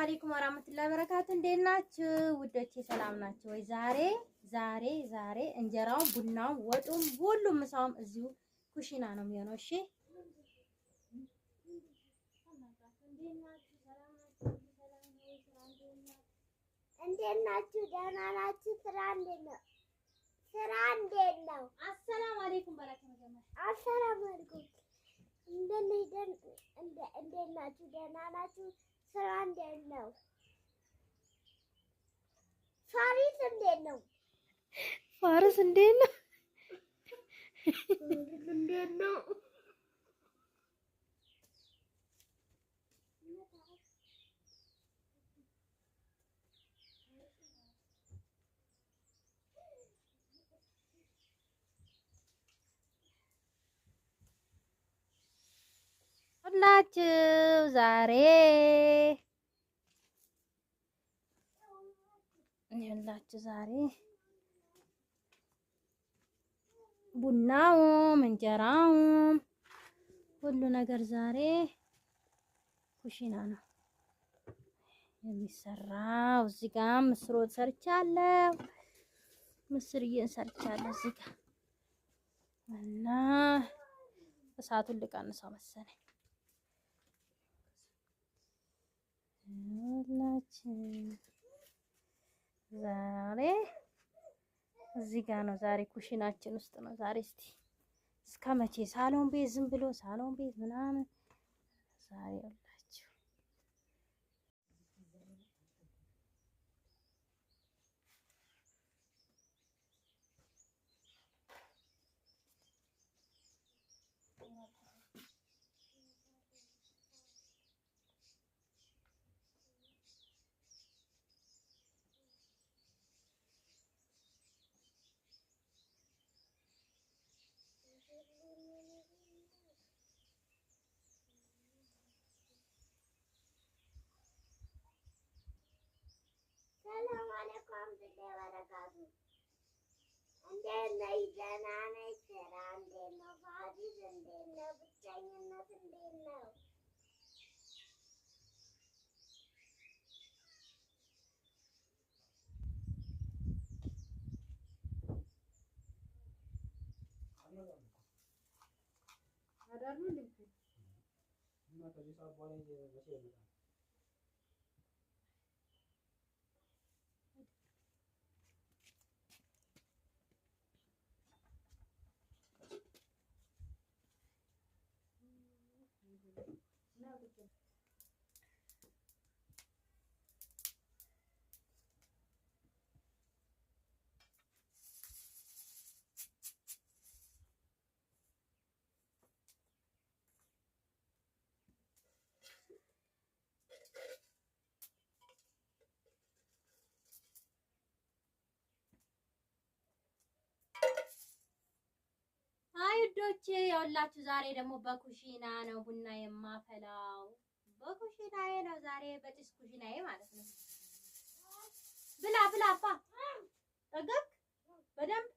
አለይኩም ወራህመቱላሂ ወበረካቱ። እንዴት ናችሁ ውዶቼ? ሰላም ናችሁ ወይ? ዛሬ እንጀራውን፣ ቡናውን፣ ወጡም ሁሉም ምሳውም እዚሁ ኩሽና ነው የሚሆነው። እሺ እንዴት ናችሁ? ደህና ናችሁ? ስራ እንዴት ነው? አሰላሙ አለይኩም በላችሁ። መጀመሪያ አሰላሙ አለይኩም። እንዴት ናችሁ? ደህና ናችሁ? ስራ እንዴት ነው? ፋሪስ እንዴት ነው? ፋሪስ እንዴት ነው? ሁላችሁ ዛሬ ቡናውም እንጀራውም ሁሉ ነገር ዛሬ ኩሽና ነው የሚሰራው። እዚህ ጋር ምስር ወጥ ሰርቻለሁ። ምስርዬን ሰርቻለሁ እዚህ ጋር እና እሳቱን ልቀንሰው መሰለኝ። ሁላችን ዛሬ እዚህ ጋር ነው። ዛሬ ኩሽናችን ውስጥ ነው ዛሬ። እስከ መቼ ሳሎን ቤት ዝም ብሎ ሳሎን ቤት ምናምን ዛሬ ሁላችሁ ሰላም አለይኩም ወበረካቱ። እንዴት ነሽ? ደህና ነሽ? ስራ እንዴት ነው? ፋሪስ እንዴት ነው? ብቸኝነት እንዴት ነው? ውዶቼ ያውላችሁ ዛሬ ደግሞ በኩሽና ነው ቡና የማፈላው። በኩሽናዬ ነው ዛሬ፣ በጭስ ኩሽናዬ ማለት ነው። ብላ አባ ጠገብ በደንብ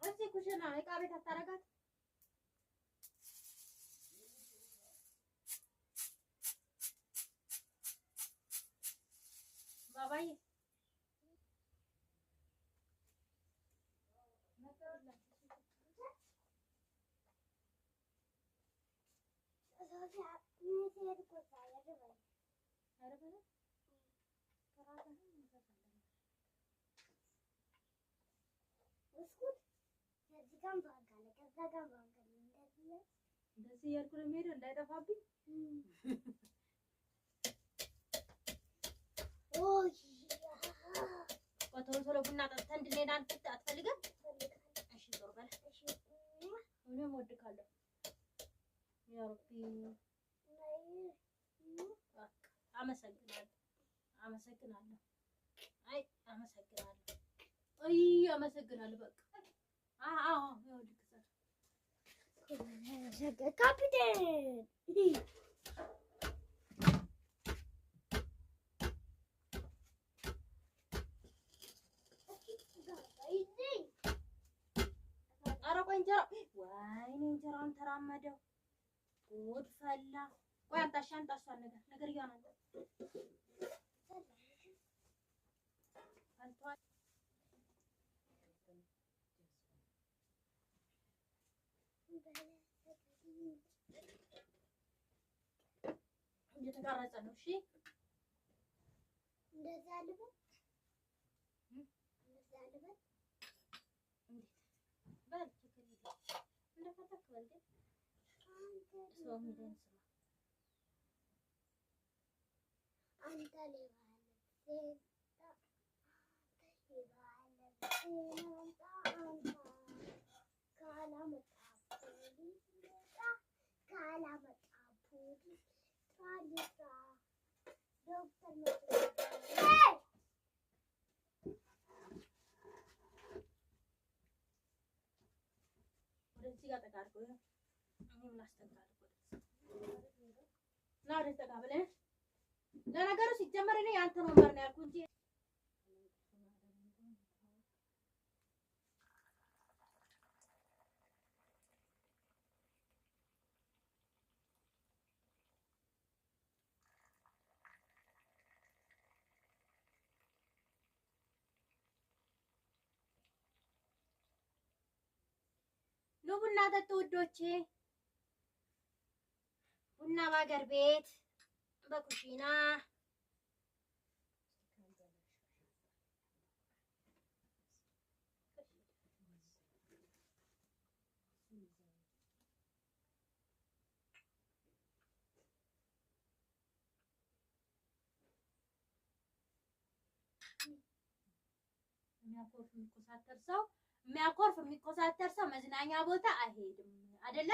እዚህ ኩሽና እቃ ቤት አታረጋት። ባባዬ እንደዚህ እያልኩ ነው የምሄደው እንዳይጠፋብኝ። ቶሎ ቡና ጠጥተን እንድንሄድ አትፈልግም? እሺ ዞር በል። እኔም እወድካለሁ። ያ ረቢ አመሰግናለሁ። አመሰግናለሁ። በቃ ካፒቴን ኧረ ቆይ እንጀራ ወይኔ እንጀራውን ተራመደው ጉድ ፈላ። ቆይ አንጣሻ ነገር እያናለ እየተቀረጸ ነው። እሺ እንደዛ ልበል እንደዛ ልበል በል ችግር የለም እንደፈለክ በል ግን ሰው ምን አንተ ወደዚህ ጋር ተቃርቆ ነው እኔም ላስተካክል እና ወደ ተቃበለ ለነገሩ ሲጀመር እኔ ያንተ ወንበር ነው ያልኩት እንጂ ኑ ቡና ጠጡ ውዶቼ። ቡና በአገር ቤት በኩሽና የሚያኮርፍ የሚኮሳተር ሰው መዝናኛ ቦታ አይሄድም አይደለ?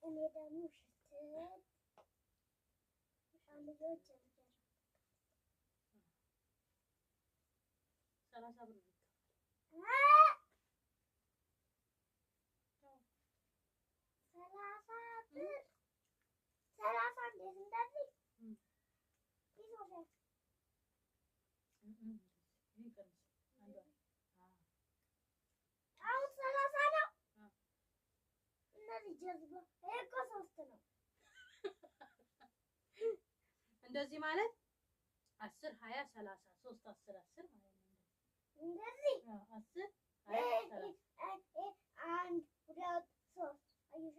እኔ ደግሞ ልጆች 30 ብር እንደዚህ ማለት 10 20 30 3 10 10 ማለት ነው። እንደዚህ 10 20 30 1 2 3 አይሻ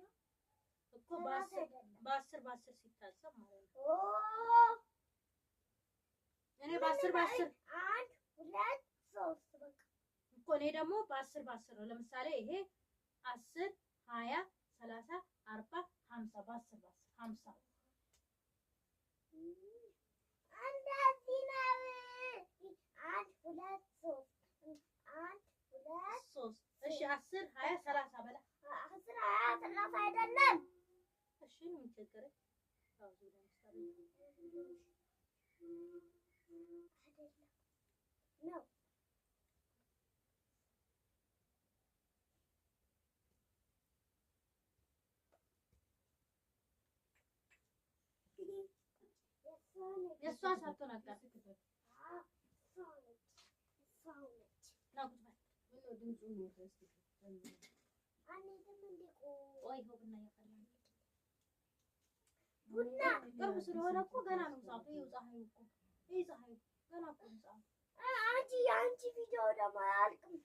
እኮ በ10 ሲታሰብ ማለት ነው። እኔ በ10 1 2 3 በቃ እኮ እኔ ደግሞ በ10 ነው። ለምሳሌ ይሄ 10 20 30 40 50 በ10 50 እንደዚህ ነው። 1 2 3 1 2 3 እሺ 10 20 30 በላ 10 20 30 አይደለም። እሺ ምን ችግር ነው የእሷ ሳትሆን አጋር ቡና ቅርብ ስለሆነ እኮ ገና ነው ሰዓቱ። ይኸው ፀሐዩ እኮ ይሄ ፀሐዩ ገና እኮ ነው ሰዓቱ። አንቺ ቪዲዮ ደግሞ አያልቅም።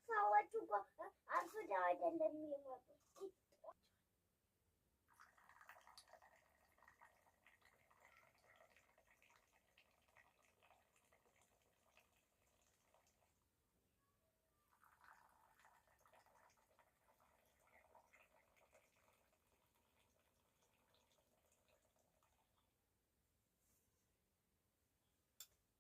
ሰዎቹ እኮ አርፍደው አይደለም የሚመጡት።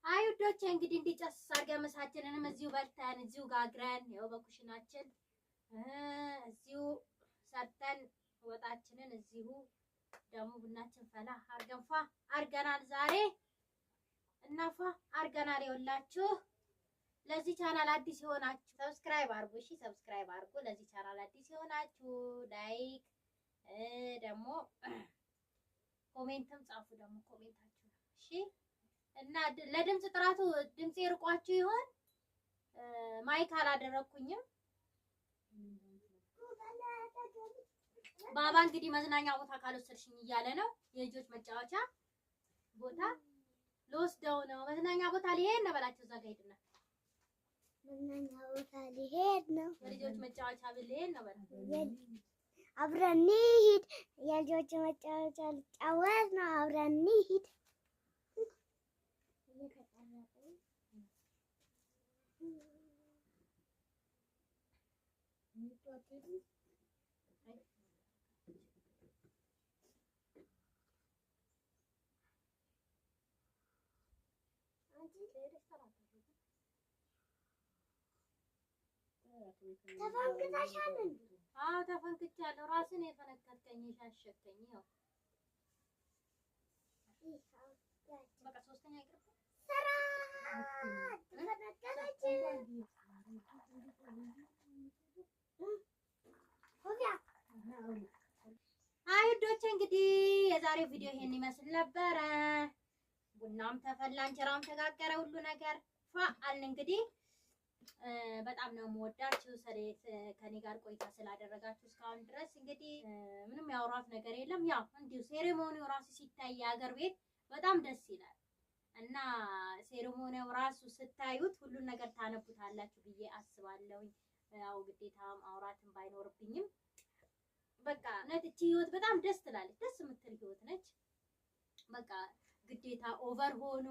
አይ ውዶቼ እንግዲህ እንዲጨስ አድርገን ምሳችንንም እዚሁ በልተን እዚሁ ጋግረን ያው በኩሽናችን እዚሁ ሰርተን ወጣችንን እዚሁ ደግሞ ቡናችን ፈላ አድርገን ፏ አድርገናል ዛሬ እና ፏ አድርገናል። ይኸውላችሁ ለዚህ ቻናል አዲስ የሆናችሁ ሰብስክራይብ አድርጉ። እሺ ሰብስክራይብ አድርጉ። ለዚህ ቻናል አዲስ የሆናችሁ ላይክ ደግሞ ኮሜንትም ጻፉ ደግሞ ኮሜንታችሁ እሺ። እና ለድምጽ ጥራቱ ድምጽ ይርቋችሁ ይሆን ማይክ አላደረኩኝም። ባባ እንግዲህ መዝናኛ ቦታ ካልወሰድሽኝ እያለ ነው የልጆች መጫወቻ ቦታ ልወስደው ነው። መዝናኛ ቦታ ሊሄድ ነው በላቸው። እዛ ጋር ሄድና መዝናኛ ቦታ ሊሄድ ነው። የልጆች መጫወቻ ሊሄድ ነው በላቸው። አብረን እንሂድ። የልጆች መጫወቻ ልጫወት ነው። አብረን እንሂድ። ተፈንክተሻል? አዎ ተፈንክቻለሁ። ራስን የፈነከትከኝ ሻሸከኝ። ያው በቃ ሶስተኛ ይቅርታ ስራ ተፈነከተች። አይ ውዶቼ እንግዲህ የዛሬው ቪዲዮ ይሄን ይመስል ነበረ። ቡናም ተፈላ፣ እንጀራም ተጋገረ፣ ሁሉ ነገር አልን። እንግዲህ በጣም ነው የምወዳችሁ ከኔ ጋር ቆይታ ስላደረጋችሁ እስካሁን ድረስ። እንግዲህ ምንም ያወራሁት ነገር የለም። ያው እንዲሁ ሴሬሞኒው ራሱ ሲታይ የሀገር ቤት በጣም ደስ ይላል እና ሴሬሞኒው ራሱ ስታዩት ሁሉን ነገር ታነቡታላችሁ ብዬ አስባለሁ። ያው ግዴታ ማውራትም ባይኖርብኝም በቃ ነጥቺ ህይወት በጣም ደስ ትላለች። ደስ የምትል ህይወት ነች። በቃ ግዴታ ኦቨር ሆኖ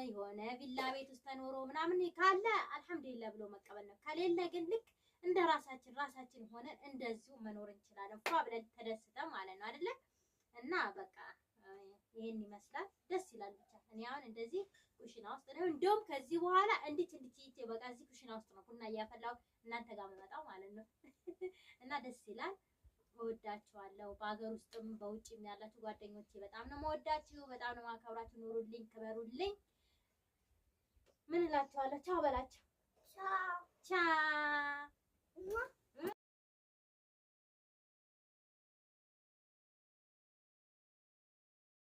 የሆነ ቪላ ቤት ውስጥ ተኖሮ ምናምን ካለ አልሐምዱሊላህ ብሎ መቀበል ነው። ከሌለ ግን ልክ እንደ ራሳችን ሆነ እንደዚሁ መኖር እንችላለን። ፏ ብለን ተደስተን ማለት ነው አይደለ? እና በቃ ይሄን ይመስላል። ደስ ይላል ብቻ። እኔ አሁን እንደዚህ ኩሽና ውስጥ ነው። እንደውም ከዚህ በኋላ እንድች በቃ እዚህ ኩሽና ውስጥ ነው ቡና እያፈላሁ እናንተ ጋር መመጣው ማለት ነው። እና ደስ ይላል። እወዳችኋለሁ። በአገር ውስጥም በውጭም ያላችሁ ጓደኞቼ በጣም ነው የምወዳችሁ፣ በጣም ነው የማከብራችሁ። ኑሩልኝ፣ ክበሩልኝ። ምን እላችኋለሁ? ቻው በላቸው። ቻው ቻው